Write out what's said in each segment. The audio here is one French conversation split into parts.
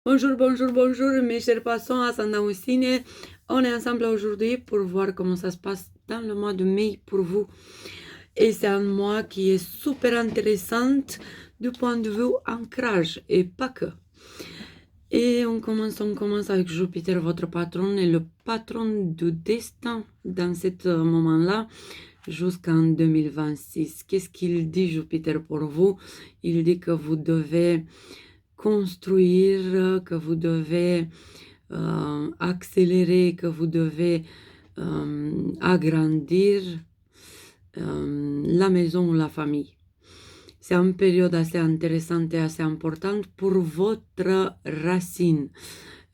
Bonjour, bonjour, bonjour, mes chers passants à Sandawustine. On est ensemble aujourd'hui pour voir comment ça se passe dans le mois de mai pour vous. Et c'est un mois qui est super intéressant du point de vue ancrage et pas que. Et on commence avec Jupiter, votre patron, et le patron du destin dans ce moment-là jusqu'en 2026. Qu'est-ce qu'il dit, Jupiter, pour vous? Il dit que vous devez construire, que vous devez accélérer, que vous devez agrandir la maison ou la famille. C'est une période assez intéressante et assez importante pour votre racine,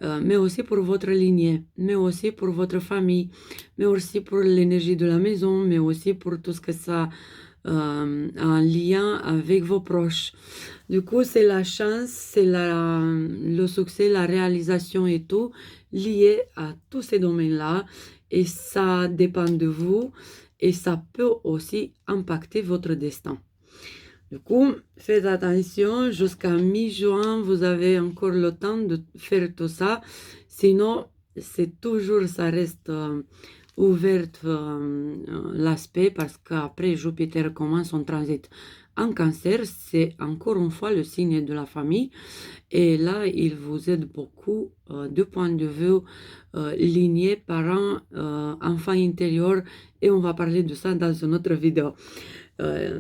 mais aussi pour votre lignée, mais aussi pour votre famille, mais aussi pour l'énergie de la maison, mais aussi pour tout ce que ça a un lien avec vos proches. Du coup, c'est la chance, c'est le succès, la réalisation et tout lié à tous ces domaines-là. Et ça dépend de vous et ça peut aussi impacter votre destin. Du coup, faites attention, jusqu'à mi-juin, vous avez encore le temps de faire tout ça. Sinon, c'est toujours, ça reste ouvert l'aspect parce qu'après Jupiter commence son transit en cancer, c'est encore une fois le signe de la famille. Et là, il vous aide beaucoup du point de vue lignée, parents, enfant intérieur. Et on va parler de ça dans une autre vidéo.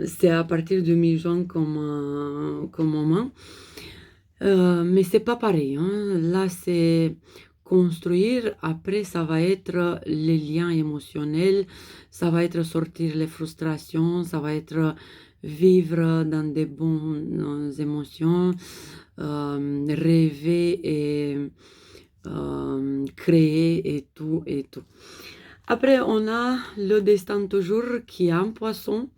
C'est à partir de mi-juin comme moment. Mais c'est pas pareil, hein. Là, c'est construire. Après, ça va être les liens émotionnels. Ça va être sortir les frustrations. Ça va être vivre dans des bonnes émotions. Rêver et créer et tout et tout. Après, on a le destin toujours qui est en poisson.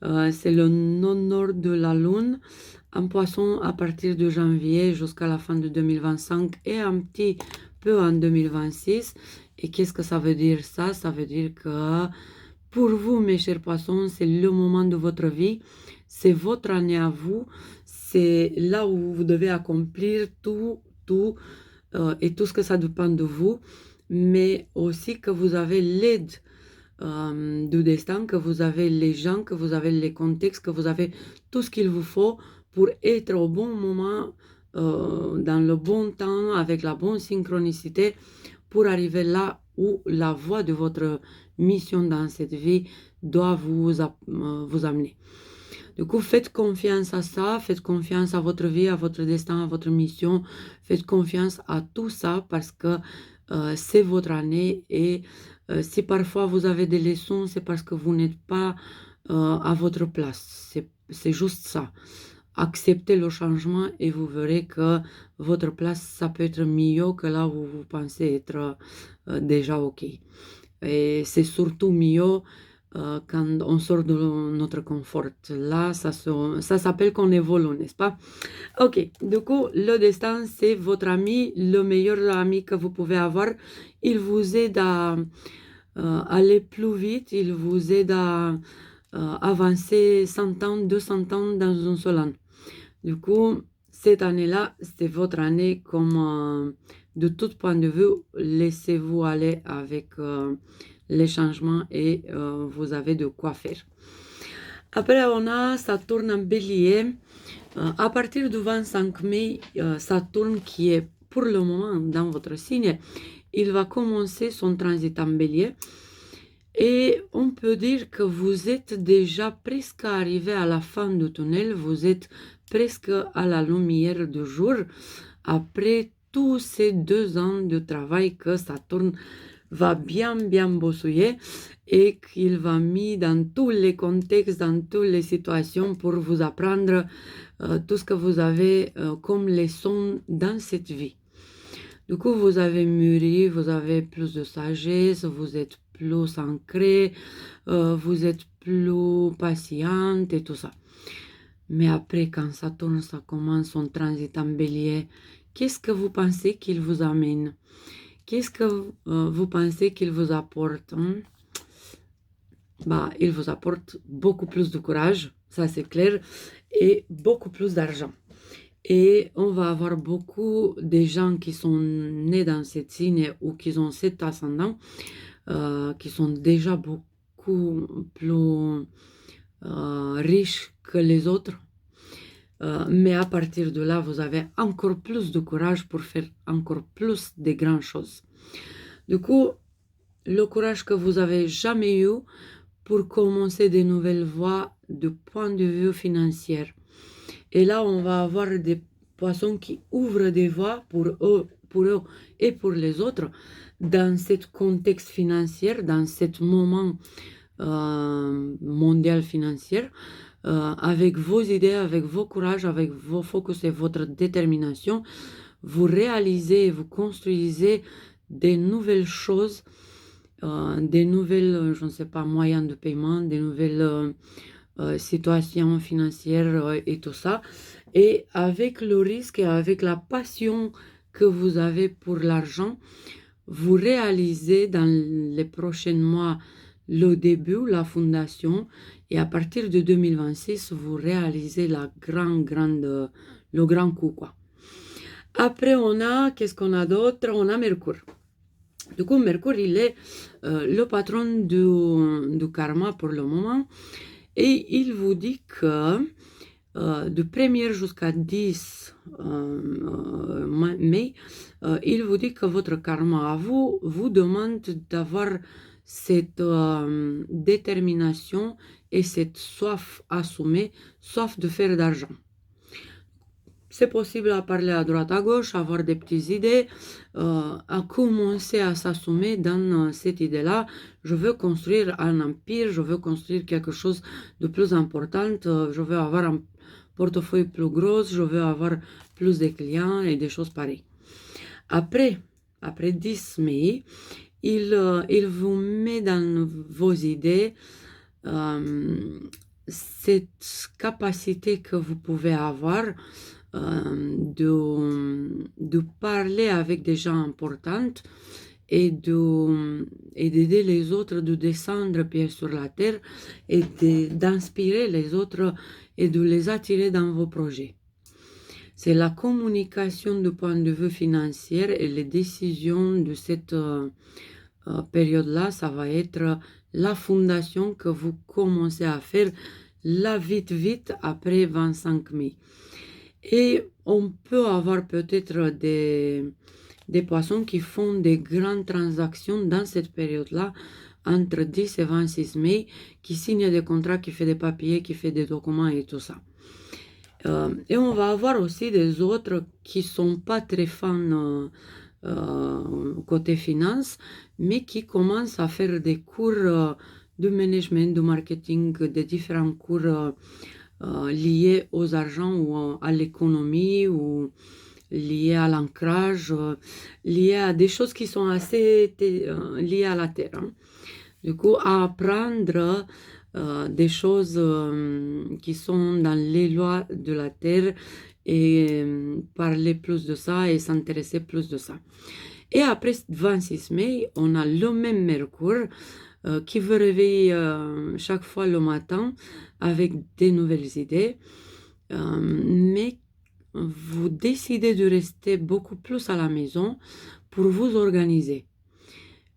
C'est le non-nord de la lune. En poisson à partir de janvier jusqu'à la fin de 2025 et un petit peu en 2026. Et qu'est-ce que ça veut dire ça? Ça veut dire que pour vous, mes chers poissons, c'est le moment de votre vie. C'est votre année à vous. C'est là où vous devez accomplir tout et tout ce que ça dépend de vous. Mais aussi que vous avez l'aide du destin, que vous avez les gens, que vous avez les contextes, que vous avez tout ce qu'il vous faut pour être au bon moment, dans le bon temps, avec la bonne synchronicité, pour arriver là où la voie de votre mission dans cette vie doit vous amener. Du coup, faites confiance à ça, faites confiance à votre vie, à votre destin, à votre mission, faites confiance à tout ça parce que c'est votre année et si parfois vous avez des leçons, c'est parce que vous n'êtes pas à votre place. C'est juste ça. Acceptez le changement et vous verrez que votre place, ça peut être mieux que là où vous pensez être déjà OK. Et c'est surtout mieux quand on sort de notre confort. Là, ça s'appelle qu'on évolue, n'est-ce pas? Ok, du coup, le destin, c'est votre ami, le meilleur ami que vous pouvez avoir. Il vous aide à aller plus vite, il vous aide à avancer 100 ans, 200 ans dans un seul an. Du coup, cette année-là, c'est votre année comme de tout point de vue, laissez-vous aller avec les changements et vous avez de quoi faire. Après, on a Saturne en bélier. À partir du 25 mai, Saturne qui est pour le moment dans votre signe, il va commencer son transit en bélier. Et on peut dire que vous êtes déjà presque arrivé à la fin du tunnel, vous êtes presque à la lumière du jour, après tous ces 2 ans de travail que Saturne va bien bossouiller et qu'il va mis dans tous les contextes, dans toutes les situations pour vous apprendre tout ce que vous avez comme leçon dans cette vie. Du coup, vous avez mûri, vous avez plus de sagesse, vous êtes plus ancré, vous êtes plus patiente et tout ça. Mais après, quand Saturne, ça commence son transit en bélier, qu'est-ce que vous pensez qu'il vous amène? Qu'est-ce que vous pensez qu'il vous apporte? Bah, il vous apporte beaucoup plus de courage, ça c'est clair, et beaucoup plus d'argent. Et on va avoir beaucoup de gens qui sont nés dans cette signe ou qui ont cet ascendant, qui sont déjà beaucoup plus riches que les autres. Mais à partir de là, vous avez encore plus de courage pour faire encore plus de grandes choses. Du coup, le courage que vous avez jamais eu pour commencer de nouvelles voies de point de vue financier. Et là, on va avoir des poissons qui ouvrent des voies pour eux et pour les autres dans ce contexte financier, dans ce moment mondial financier, avec vos idées, avec vos courages, avec vos focus et votre détermination, vous réalisez, vous construisez des nouvelles choses, des nouvelles, je ne sais pas, moyens de paiement, des nouvelles situations financières et tout ça. Et avec le risque et avec la passion que vous avez pour l'argent, vous réalisez dans les prochains mois le début, la fondation, et à partir de 2026, vous réalisez le grand coup, quoi. Après, qu'est-ce qu'on a d'autre? On a Mercure. Du coup, Mercure, il est le patron du karma pour le moment, et il vous dit que de 1er jusqu'à 10 mai, il vous dit que votre karma à vous demande d'avoir cette détermination et cette soif assumée, soif de faire d'argent. C'est possible à parler à droite à gauche, avoir des petites idées, à commencer à s'assumer dans cette idée-là. Je veux construire un empire, je veux construire quelque chose de plus important, je veux avoir un portefeuille plus gros, je veux avoir plus de clients et des choses pareilles. Après 10 mai, il vous met dans vos idées cette capacité que vous pouvez avoir de parler avec des gens importants et d'aider les autres de descendre pieds sur la terre et d'inspirer les autres et de les attirer dans vos projets. C'est la communication du point de vue financier et les décisions de cette période-là, ça va être la fondation que vous commencez à faire là vite après 25 mai. Et on peut avoir peut-être des poissons qui font des grandes transactions dans cette période-là, entre 10 et 26 mai, qui signent des contrats, qui font des papiers, qui font des documents et tout ça. Et on va avoir aussi des autres qui ne sont pas très fans côté finance, mais qui commencent à faire des cours de management, de marketing, des différents cours liés aux argent ou à l'économie ou liés à l'ancrage, liés à des choses qui sont assez liées à la terre. Hein. Du coup, à apprendre des choses qui sont dans les lois de la terre et parler plus de ça et s'intéresser plus de ça. Et après 26 mai, on a le même Mercure qui vous réveille chaque fois le matin avec des nouvelles idées, mais vous décidez de rester beaucoup plus à la maison pour vous organiser.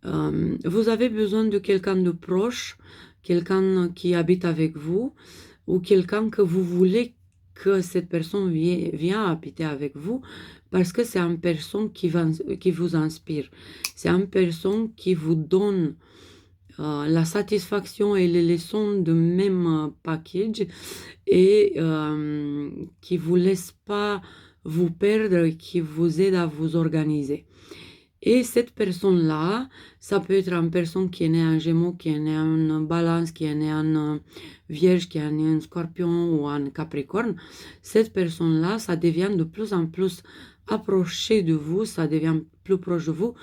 Vous avez besoin de quelqu'un de proche, quelqu'un qui habite avec vous ou quelqu'un que vous voulez que cette personne vienne habiter avec vous parce que c'est une personne qui vous inspire. C'est une personne qui vous donne la satisfaction et les leçons de même package et qui ne vous laisse pas vous perdre et qui vous aide à vous organiser. Et cette personne-là, ça peut être une personne qui est née en Gémeaux, qui est née en Balance, qui est née en Vierge, qui est née en Scorpion ou en Capricorne. Cette personne-là, ça devient de plus en plus approché de vous, ça devient plus proche de vous.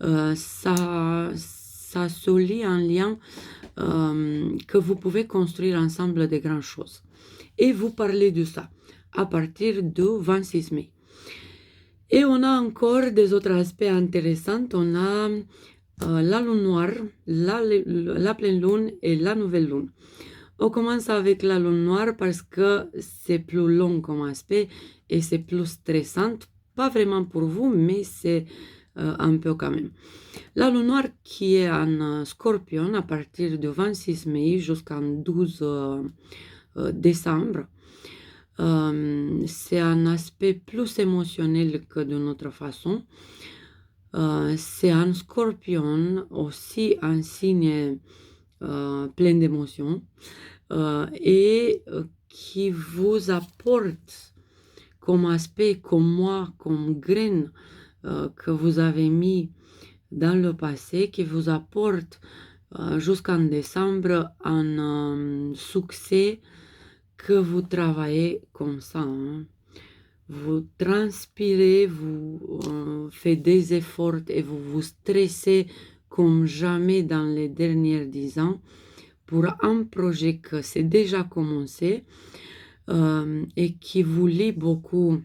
Ça se lie en lien que vous pouvez construire ensemble de grandes choses. Et vous parlez de ça à partir du 26 mai. Et on a encore des autres aspects intéressants. On a la lune noire, la pleine lune et la nouvelle lune. On commence avec la lune noire parce que c'est plus long comme aspect et c'est plus stressant. Pas vraiment pour vous, mais c'est un peu quand même. La lune noire qui est en Scorpion à partir du 26 mai jusqu'en 12 décembre. C'est un aspect plus émotionnel que d'une autre façon. C'est un Scorpion, aussi un signe plein d'émotions et qui vous apporte comme aspect, comme moi, comme graine que vous avez mis dans le passé, qui vous apporte jusqu'en décembre un succès que vous travaillez comme ça. Hein. Vous transpirez, vous faites des efforts et vous vous stressez comme jamais dans les derniers 10 ans pour un projet que c'est déjà commencé et qui vous lie beaucoup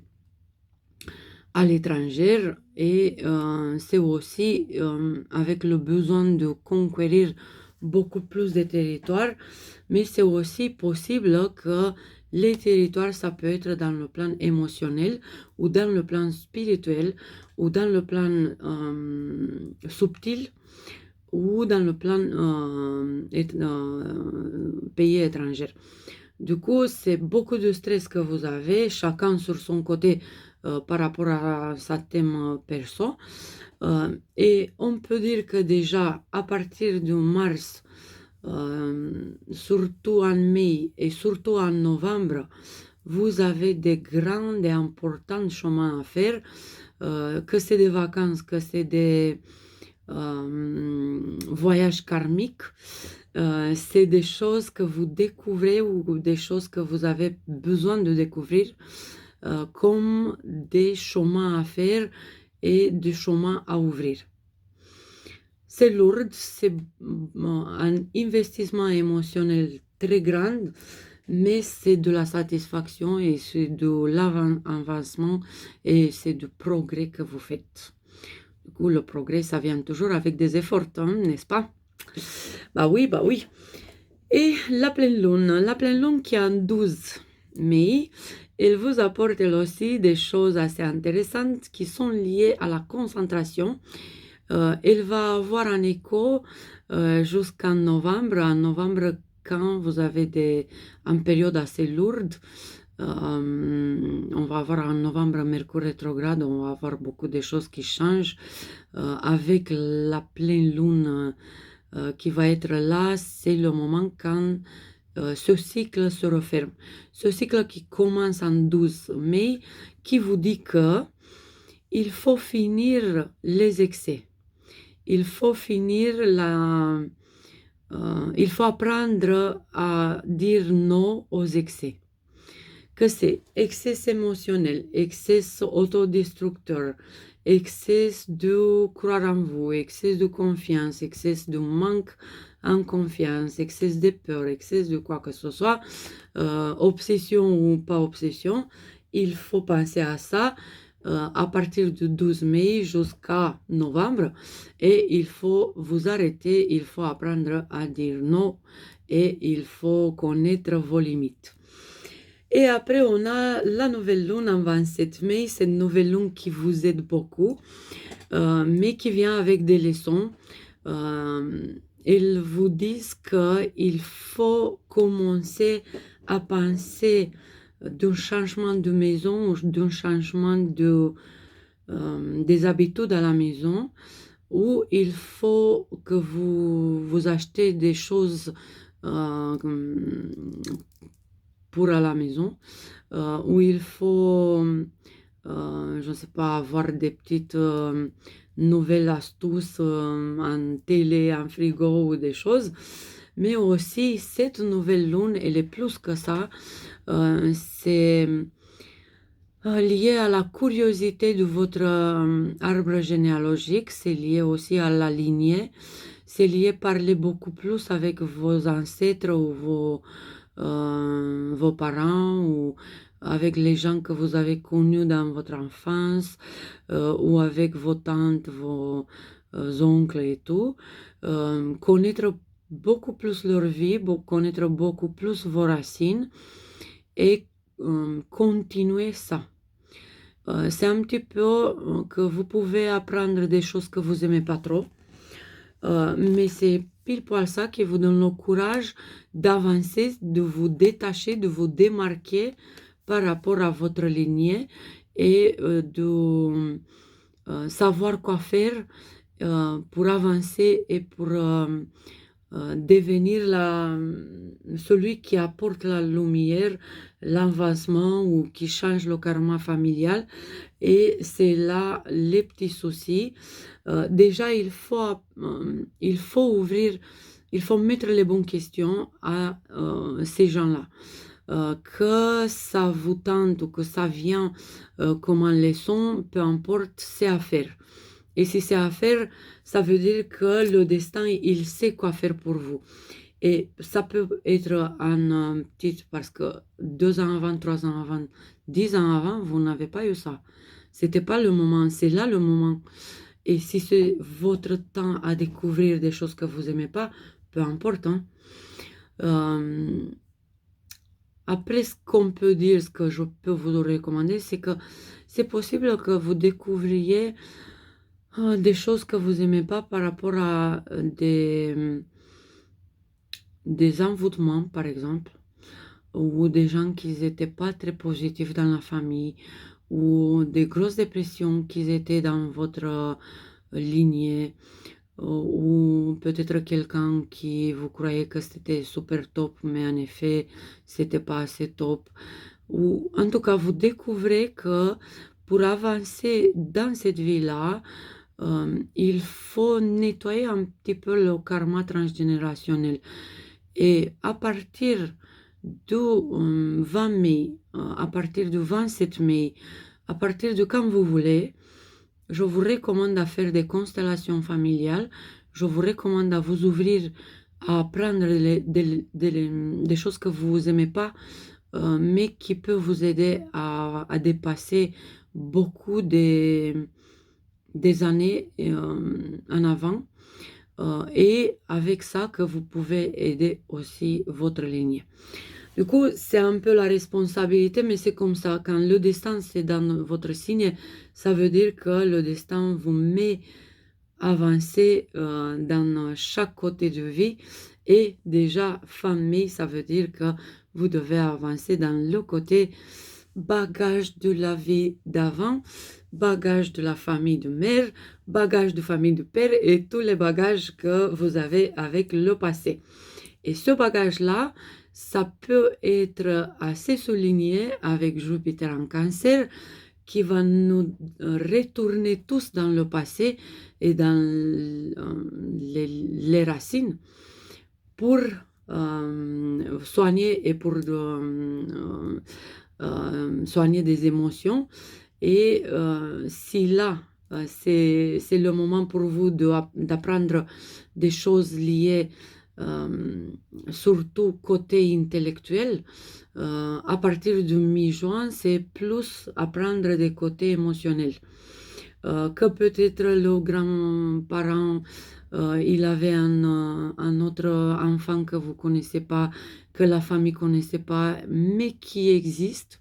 à l'étranger et c'est aussi avec le besoin de conquérir beaucoup plus de territoires, mais c'est aussi possible que les territoires, ça peut être dans le plan émotionnel ou dans le plan spirituel ou dans le plan subtil ou dans le plan pays étranger. Du coup, c'est beaucoup de stress que vous avez, chacun sur son côté par rapport à sa thème perso. Et on peut dire que déjà, à partir de mars, surtout en mai et surtout en novembre, vous avez des grands et importants chemins à faire, que c'est des vacances, que c'est des voyages karmiques. C'est des choses que vous découvrez ou des choses que vous avez besoin de découvrir comme des chemins à faire et des chemins à ouvrir. C'est lourd, c'est un investissement émotionnel très grand, mais c'est de la satisfaction et c'est de l'avancement et c'est du progrès que vous faites. Du coup, le progrès, ça vient toujours avec des efforts, hein, n'est-ce pas? Bah oui, bah oui. Et la pleine lune qui est en 12 mai, elle vous apporte elle aussi des choses assez intéressantes qui sont liées à la concentration. Elle va avoir un écho jusqu'en novembre. En novembre, quand vous avez une période assez lourde, on va avoir en novembre Mercure rétrograde, on va avoir beaucoup de choses qui changent. Avec la pleine lune qui va être là, c'est le moment quand ce cycle se referme. Ce cycle qui commence en 12 mai, qui vous dit que il faut finir les excès. Il faut finir il faut apprendre à dire non aux excès. Que c'est excès émotionnel, excès autodestructeur, excès de croire en vous, excès de confiance, excès de manque en confiance, excès de peur, excès de quoi que ce soit, obsession ou pas obsession, il faut penser à ça à partir du 12 mai jusqu'à novembre et il faut vous arrêter, il faut apprendre à dire non et il faut connaître vos limites. Et après, on a la nouvelle lune en 27 mai, cette nouvelle lune qui vous aide beaucoup, mais qui vient avec des leçons. Ils vous disent qu'il faut commencer à penser d'un changement de maison, d'un changement des habitudes à la maison, où il faut que vous achetez des choses pour à la maison, où il faut, je ne sais pas, avoir des petites nouvelles astuces en télé, en frigo ou des choses. Mais aussi, cette nouvelle lune, elle est plus que ça. C'est lié à la curiosité de votre arbre généalogique, c'est lié aussi à la lignée, c'est lié à parler beaucoup plus avec vos ancêtres ou vos parents ou avec les gens que vous avez connus dans votre enfance ou avec vos tantes, vos oncles et tout. Connaître beaucoup plus leur vie, connaître beaucoup plus vos racines et continuer ça. C'est un petit peu que vous pouvez apprendre des choses que vous aimez pas trop, mais c'est pile poil ça qui vous donne le courage d'avancer, de vous détacher, de vous démarquer par rapport à votre lignée et de savoir quoi faire pour avancer et pour devenir celui qui apporte la lumière, l'avancement ou qui change le karma familial. Et c'est là les petits soucis. Déjà, il faut ouvrir, il faut mettre les bonnes questions à ces gens-là. Que ça vous tente ou que ça vient comme une leçon, peu importe, c'est à faire. Et si c'est à faire, ça veut dire que le destin, il sait quoi faire pour vous. Et ça peut être un petit, parce que 2 ans avant, 3 ans avant, 10 ans avant, vous n'avez pas eu ça. C'était pas le moment, c'est là le moment. Et si c'est votre temps à découvrir des choses que vous aimez pas, peu importe. Hein. Après, ce qu'on peut dire, ce que je peux vous recommander, c'est que c'est possible que vous découvriez des choses que vous aimez pas par rapport à des envoûtements, par exemple, ou des gens qui n'étaient pas très positifs dans la famille, ou des grosses dépressions qui étaient dans votre lignée, ou peut-être quelqu'un qui vous croyez que c'était super top, mais en effet, c'était pas assez top. Ou en tout cas, vous découvrez que pour avancer dans cette vie-là, il faut nettoyer un petit peu le karma transgénérationnel. Et à partir du 20 mai, à partir du 27 mai, à partir de quand vous voulez, je vous recommande à faire des constellations familiales. Je vous recommande à vous ouvrir à apprendre des choses que vous n'aimez pas, mais qui peuvent vous aider à dépasser beaucoup des années en avant. Et avec ça, que vous pouvez aider aussi votre lignée. Du coup, c'est un peu la responsabilité, mais c'est comme ça. Quand le destin, c'est dans votre signe, ça veut dire que le destin vous met avancer dans chaque côté de vie. Et déjà, fin mai, ça veut dire que vous devez avancer dans le côté bagage de la vie d'avant, bagage de la famille de mère, bagage de famille de père et tous les bagages que vous avez avec le passé. Et ce bagage-là, ça peut être assez souligné avec Jupiter en Cancer, qui va nous retourner tous dans le passé et dans les racines pour soigner et pour soigner des émotions. Et si là, c'est le moment pour vous d'apprendre des choses liées surtout côté intellectuel, à partir de mi-juin, c'est plus apprendre des côtés émotionnels. Que peut-être le grand-parent, il avait un autre enfant que vous connaissez pas, que la famille connaissait pas, mais qui existe.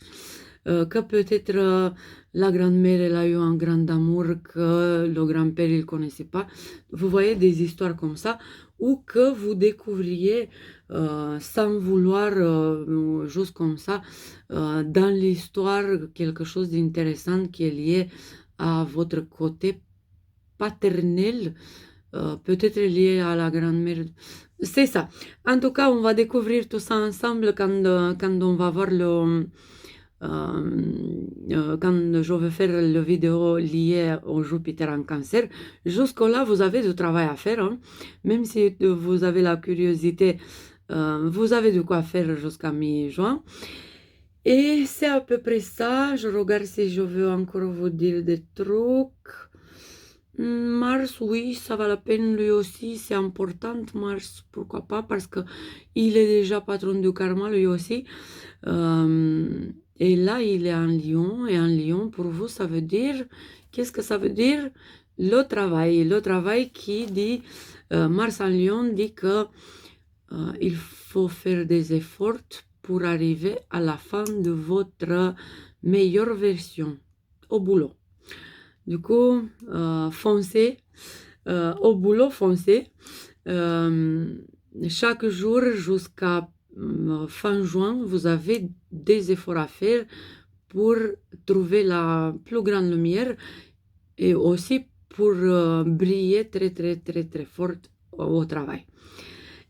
Que peut-être la grand-mère, elle a eu un grand amour que le grand-père, il connaissait pas. Vous voyez des histoires comme ça, ou que vous découvriez sans vouloir, juste comme ça, dans l'histoire, quelque chose d'intéressant qui est lié à votre côté paternel, peut-être lié à la grand-mère. C'est ça. En tout cas, on va découvrir tout ça ensemble quand on va voir quand je vais faire la vidéo liée au Jupiter en Cancer. Jusque-là, vous avez du travail à faire. Hein. Même si vous avez la curiosité, vous avez de quoi faire jusqu'à mi-juin. Et c'est à peu près ça. Je regarde si je veux encore vous dire des trucs. Mars, oui, ça va la peine lui aussi, c'est important, Mars, pourquoi pas, parce que il est déjà patron du karma lui aussi. Et là, il est en Lion, et en Lion, pour vous, ça veut dire, qu'est-ce que ça veut dire? Le travail qui dit, Mars en Lion dit que il faut faire des efforts pour arriver à la fin de votre meilleure version au boulot. Du coup, foncez au boulot, foncez. Chaque jour jusqu'à fin juin, vous avez des efforts à faire pour trouver la plus grande lumière et aussi pour briller très très très très fort au travail.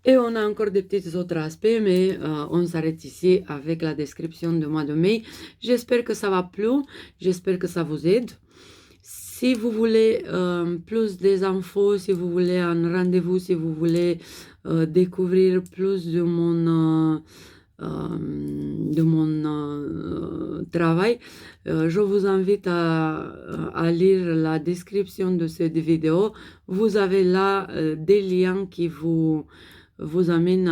Et on a encore des petits autres aspects, mais on s'arrête ici avec la description du mois de mai. J'espère que ça va plu, j'espère que ça vous aide. Si vous voulez plus des infos, si vous voulez un rendez-vous, si vous voulez découvrir plus de mon travail, je vous invite à lire la description de cette vidéo. Vous avez là des liens qui vous amènent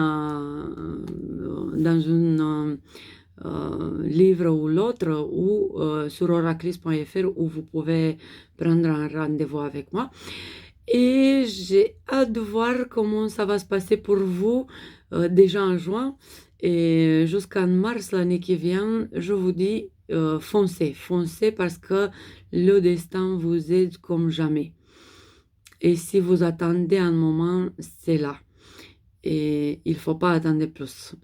dans un livre ou l'autre, ou sur oraclis.fr, où vous pouvez prendre un rendez-vous avec moi. Et j'ai hâte de voir comment ça va se passer pour vous déjà en juin. Et jusqu'en mars l'année qui vient, je vous dis foncez, foncez, parce que le destin vous aide comme jamais. Et si vous attendez un moment, c'est là. Et il ne faut pas attendre plus.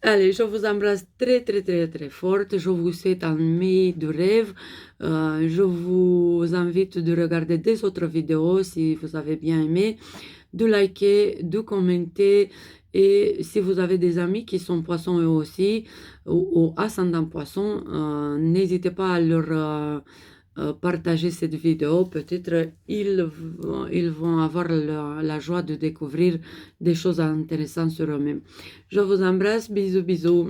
Allez, je vous embrasse très très très très fort. Je vous souhaite un mai de rêve. Je vous invite de regarder des autres vidéos si vous avez bien aimé, de liker, de commenter. Et si vous avez des amis qui sont poissons eux aussi, ou ascendant poisson, n'hésitez pas à leur partager cette vidéo. Peut-être ils vont avoir la joie de découvrir des choses intéressantes sur eux-mêmes. Je vous embrasse, bisous bisous.